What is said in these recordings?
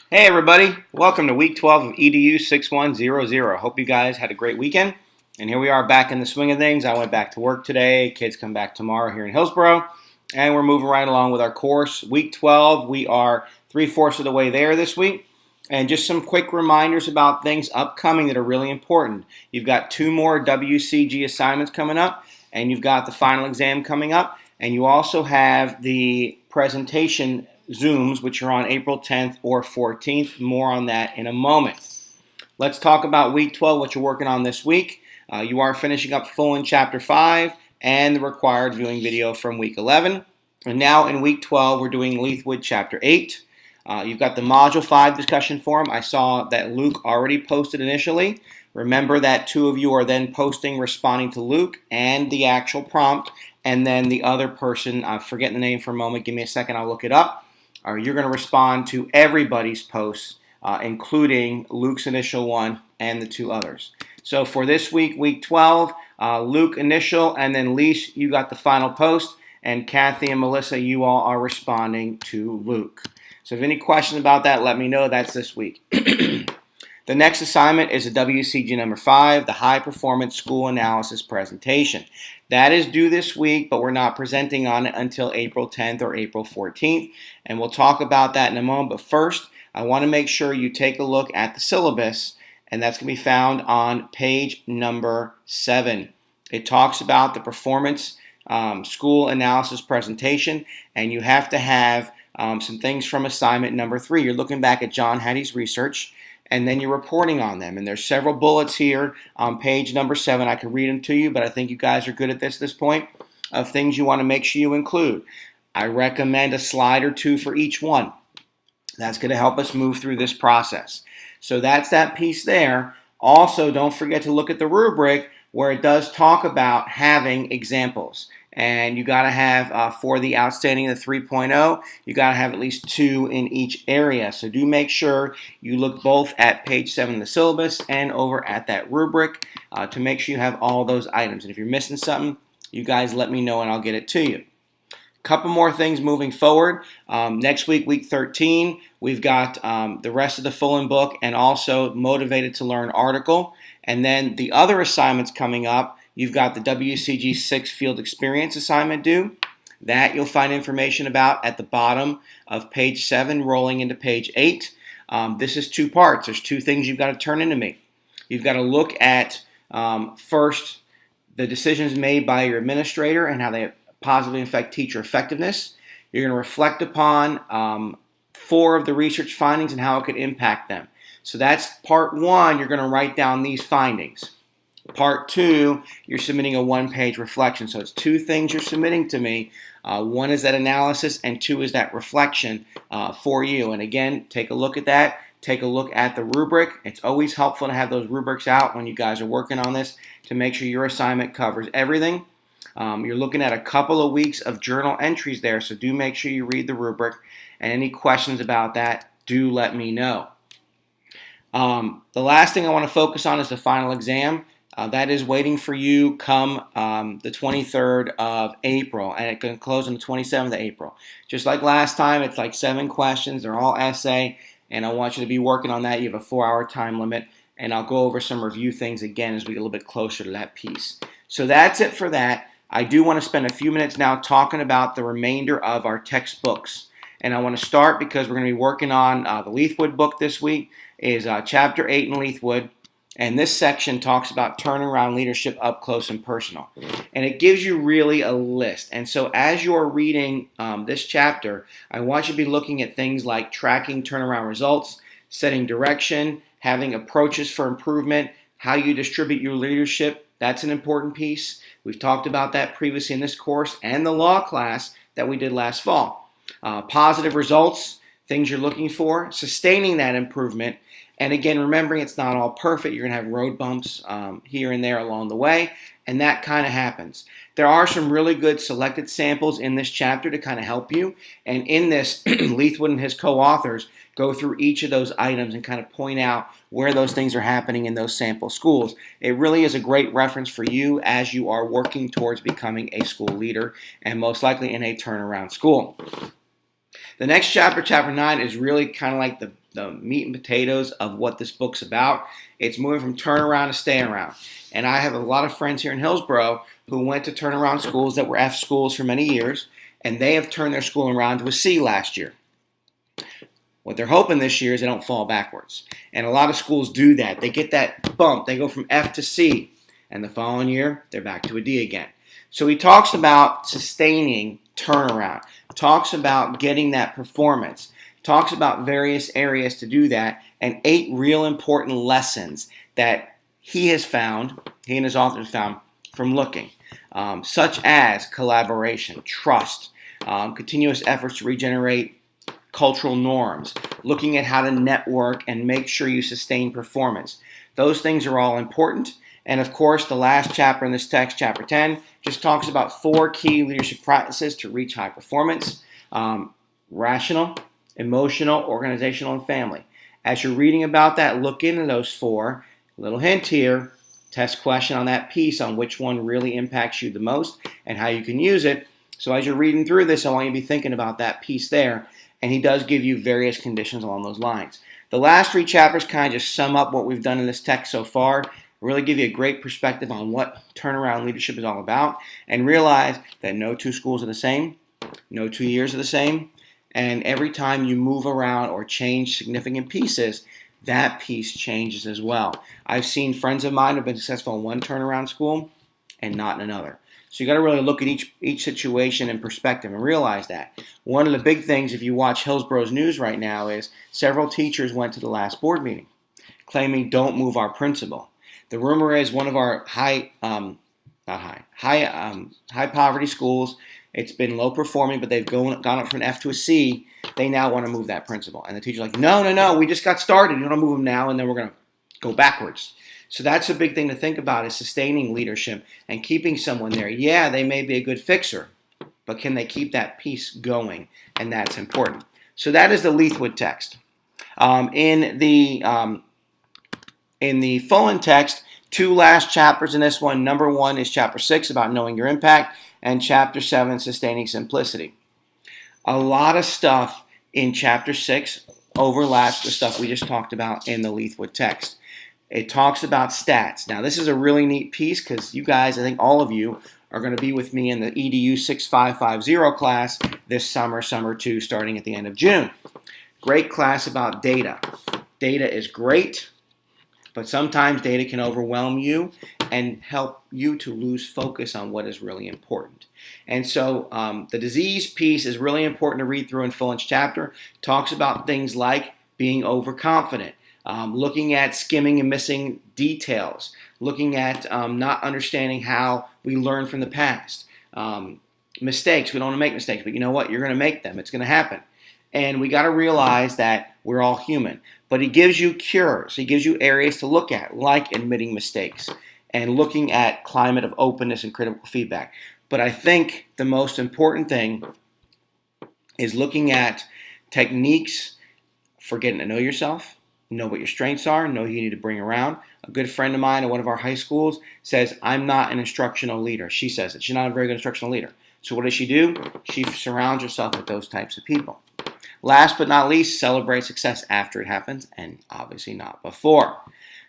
Hey everybody, welcome to week 12 of EDU6100. Hope you guys had a great weekend. And here we are back in the swing of things. I went back to work today. Kids come back tomorrow here in Hillsboro. And we're moving right along with our course. Week 12, we are 3/4 of the way there this week. And just some quick reminders about things upcoming that are really important. You've got 2 more WCG assignments coming up, and you've got the final exam coming up, and you also have the presentation Zooms, which are on April 10th or 14th. More on that in a moment. Let's talk about week 12, what you're working on this week. You are finishing up full in chapter 5 and the required viewing video from week 11. And now in week 12, we're doing Leithwood chapter 8. You've got the Module 5 discussion forum. I saw that Luke already posted initially. Remember that 2 of you are then posting, responding to Luke and the actual prompt. And then the other person, I'm forgetting the name for a moment. Give me a second, I'll look it up. You're going to respond to everybody's posts, including Luke's initial one and the 2 others. So for this week, week 12, Luke initial, and then Leash, you got the final post. And Kathy and Melissa, you all are responding to Luke. So if any questions about that, let me know. That's this week. The next assignment is a WCG number 5, the High Performance School Analysis presentation. That is due this week, but we're not presenting on it until April 10th or April 14th, and we'll talk about that in a moment. But first, I want to make sure you take a look at the syllabus, and that's going to be found on page number 7. It talks about the Performance School Analysis presentation, and you have to have some things from assignment number 3. You're looking back at John Hattie's research, and then you're reporting on them. And there's several bullets here on page number 7. I could read them to you, but I think you guys are good at this point, of things you want to make sure you include. I recommend a slide or 2 for each one. That's going to help us move through this process. So that's that piece there. Also, don't forget to look at the rubric where it does talk about having examples. And you got to have, for the outstanding, the 3.0, you got to have at least 2 in each area. So do make sure you look both at page 7 of the syllabus and over at that rubric to make sure you have all those items. And if you're missing something, you guys let me know and I'll get it to you. Couple more things moving forward. Next week, week 13, we've got the rest of the Fullen book and also Motivated to Learn article. And then the other assignments coming up, you've got the WCG 6 Field Experience assignment due. That you'll find information about at the bottom of page 7, rolling into page 8. This is 2 parts. There's 2 things you've got to turn into me. You've got to look at, first, the decisions made by your administrator and how they positively affect teacher effectiveness. You're going to reflect upon 4 of the research findings and how it could impact them. So that's part 1. You're going to write down these findings. Part 2, you're submitting a 1-page reflection. So it's 2 things you're submitting to me. 1 is that analysis, and 2 is that reflection for you. And again, take a look at that. Take a look at the rubric. It's always helpful to have those rubrics out when you guys are working on this to make sure your assignment covers everything. You're looking at a couple of weeks of journal entries there, so do make sure you read the rubric. And any questions about that, do let me know. The last thing I want to focus on is the final exam. That is waiting for you come the 23rd of April, and it's going to close on the 27th of April. Just like last time, it's like 7 questions. They're all essay, and I want you to be working on that. You have a 4-hour time limit, and I'll go over some review things again as we get a little bit closer to that piece. So that's it for that. I do want to spend a few minutes now talking about the remainder of our textbooks. And I want to start because we're going to be working on the Leithwood book this week, is chapter 8 in Leithwood. And this section talks about turning around leadership up close and personal. And it gives you really a list. And so as you're reading this chapter, I want you to be looking at things like tracking turnaround results, setting direction, having approaches for improvement, how you distribute your leadership. That's an important piece. We've talked about that previously in this course and the law class that we did last fall. Positive results, things you're looking for, sustaining that improvement. And again, remembering it's not all perfect. You're going to have road bumps here and there along the way, and that kind of happens. There are some really good selected samples in this chapter to kind of help you. And in this, Leithwood and his co-authors go through each of those items and kind of point out where those things are happening in those sample schools. It really is a great reference for you as you are working towards becoming a school leader and most likely in a turnaround school. The next chapter, chapter 9, is really kind of like the meat and potatoes of what this book's about. It's moving from turnaround to stay around. And I have a lot of friends here in Hillsborough who went to turnaround schools that were F schools for many years, and they have turned their school around to a C last year. What they're hoping this year is they don't fall backwards. And a lot of schools do that. They get that bump. They go from F to C. And the following year, they're back to a D again. So he talks about sustaining turnaround. Talks about getting that performance. Talks about various areas to do that. And 8 real important lessons that he has found, he and his authors found, from looking. Such as collaboration, trust, continuous efforts to regenerate cultural norms, looking at how to network and make sure you sustain performance. Those things are all important. And of course, the last chapter in this text, chapter 10, just talks about 4 key leadership practices to reach high performance: rational, emotional, organizational, and family. As you're reading about that, look into those 4. Little hint here, test question on that piece on which one really impacts you the most and how you can use it. So as you're reading through this, I want you to be thinking about that piece there. And he does give you various conditions along those lines. The last 3 chapters kind of just sum up what we've done in this text so far, really give you a great perspective on what turnaround leadership is all about, and realize that no 2 schools are the same, no 2 years are the same, and every time you move around or change significant pieces, that piece changes as well. I've seen friends of mine who have been successful in one turnaround school and not in another. So you got to really look at each situation in perspective and realize that. One of the big things, if you watch Hillsborough's news right now, is several teachers went to the last board meeting claiming don't move our principal. The rumor is one of our high poverty schools, it's been low performing, but they've gone up from an F to a C. They now want to move that principal. And the teacher's like, no, we just got started. You don't move them now, and then we're going to go backwards. So that's a big thing to think about, is sustaining leadership and keeping someone there. Yeah, they may be a good fixer, but can they keep that piece going? And that's important. So that is the Leithwood text. In the Fullen text, 2 last chapters in this one. Number 1 is chapter 6, about knowing your impact, and chapter 7, sustaining simplicity. A lot of stuff in chapter 6 overlaps the stuff we just talked about in the Leithwood text. It talks about stats. Now, this is a really neat piece because you guys, I think all of you, are going to be with me in the EDU6550 class this summer, summer 2, starting at the end of June. Great class about data. Data is great, but sometimes data can overwhelm you and help you to lose focus on what is really important. And so the disease piece is really important to read through in Fullen's chapter. Talks about things like being overconfident, looking at skimming and missing details, looking at not understanding how we learn from the past. Mistakes, we don't want to make mistakes, but you know what? You're going to make them. It's going to happen. And we got to realize that we're all human. But he gives you cures. He gives you areas to look at, like admitting mistakes and looking at climate of openness and critical feedback. But I think the most important thing is looking at techniques for getting to know yourself, know what your strengths are, know who you need to bring around. A good friend of mine at one of our high schools says, I'm not an instructional leader. She says it. She's not a very good instructional leader. So what does she do? She surrounds herself with those types of people. Last but not least, celebrate success after it happens, and obviously not before.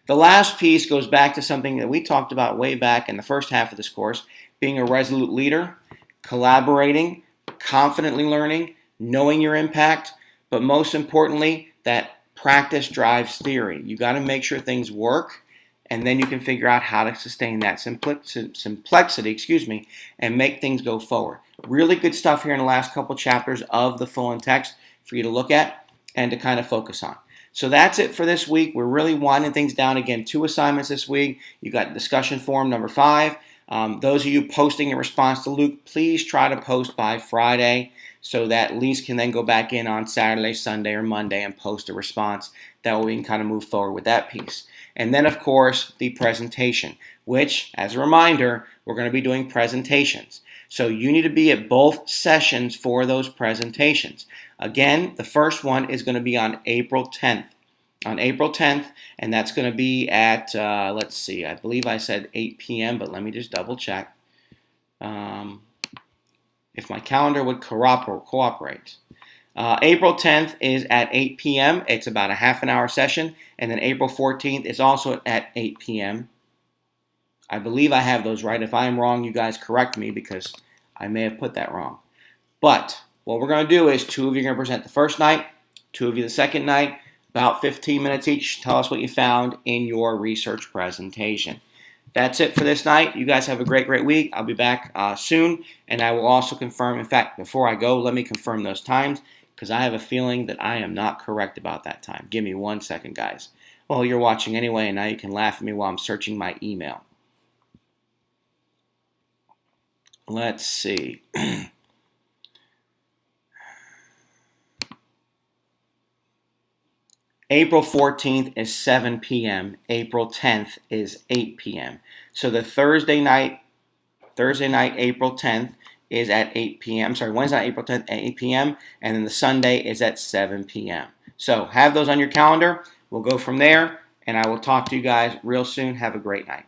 The last piece goes back to something that we talked about way back in the first half of this course, being a resolute leader, collaborating, confidently learning, knowing your impact, but most importantly, that practice drives theory. You got to make sure things work, and then you can figure out how to sustain that simplicity, and make things go forward. Really good stuff here in the last couple chapters of the Fullen text for you to look at and to kind of focus on. So that's it for this week. We're really winding things down. Again, 2 assignments this week. You got discussion forum number 5. Those of you posting in response to Luke, please try to post by Friday so that Lise can then go back in on Saturday, Sunday, or Monday and post a response. That way we can kind of move forward with that piece. And then, of course, the presentation, which, as a reminder, we're going to be doing presentations. So you need to be at both sessions for those presentations. Again, the first one is going to be on April 10th. On April 10th, and that's going to be at, let's see, I believe I said 8 p.m., but let me just double check. If my calendar would cooperate. April 10th is at 8 p.m. It's about a half an hour session. And then April 14th is also at 8 p.m. I believe I have those right. If I am wrong, you guys correct me because I may have put that wrong. But what we're going to do is 2 of you are going to present the first night, 2 of you the second night, about 15 minutes each. Tell us what you found in your research presentation. That's it for this night. You guys have a great, great week. I'll be back soon, and I will also confirm. In fact, before I go, let me confirm those times because I have a feeling that I am not correct about that time. Give me 1 second, guys. Well, you're watching anyway, and now you can laugh at me while I'm searching my email. Let's see. April 14th is 7 p.m. April 10th is 8 p.m. So the Thursday night, April 10th, is at 8 p.m. Sorry, Wednesday night, April 10th at 8 p.m. And then the Sunday is at 7 p.m. So have those on your calendar. We'll go from there, and I will talk to you guys real soon. Have a great night.